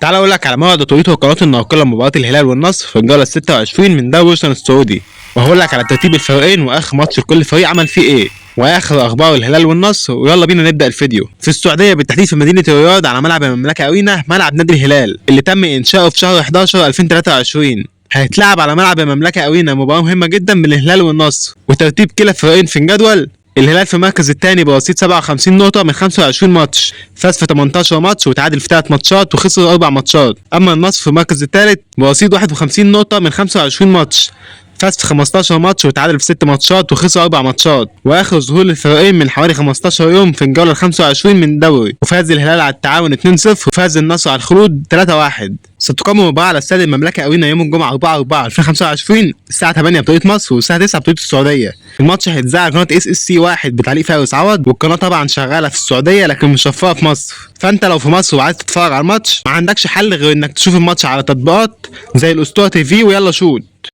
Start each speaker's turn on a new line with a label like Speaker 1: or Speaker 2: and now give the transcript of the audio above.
Speaker 1: تعال اقول لك على موعد توقيت وقناه الناقله لمباراه الهلال والنصر في الجوله 26 من دوري روشن السعودي، وهقول لك على ترتيب الفريقين واخر ماتش لكل فريق عمل فيه ايه واخر اخبار الهلال والنصر. ويلا بينا نبدا الفيديو. في السعوديه بالتحديد في مدينه الرياض على ملعب المملكه ارينا، ملعب نادي الهلال اللي تم انشاؤه في شهر 11 2023. هيتلعب على ملعب المملكه ارينا مباراه مهمه جدا بين الهلال والنصر. وترتيب كلا الفريقين في الجدول: الهلال في المركز الثاني برصيد 57 نقطة من 25 ماتش، فاز في 18 ماتش وتعادل في 3 ماتشات وخسر 4 ماتشات. أما النصر في المركز الثالث برصيد 51 نقطة من 25 ماتش، فاز في 15 ماتش وتعادل في 6 ماتشات وخسر 4 ماتشات. واخر ظهور للفريقين من حوالي 15 يوم في الجولة ال 25 من الدوري، وفاز الهلال على التعاون 2-0 وفاز النصر على الخلود 3-1. ستقام المباراة على استاد المملكة أرينا يوم الجمعة 4/4/2025 الساعة 8 بتوقيت مصر والساعة 9 بتوقيت السعودية. الماتش هيتذاع على قناة SSC 1 بتعليق فارس عوض، والقناة طبعا شغالة في السعودية لكن مش مشفرة في مصر. فأنت لو في مصر وعايز تتفرج على الماتش ما عندكش حل غير إنك تشوف الماتش على تطبيقات زي الأسطورة TV ويلا شوت.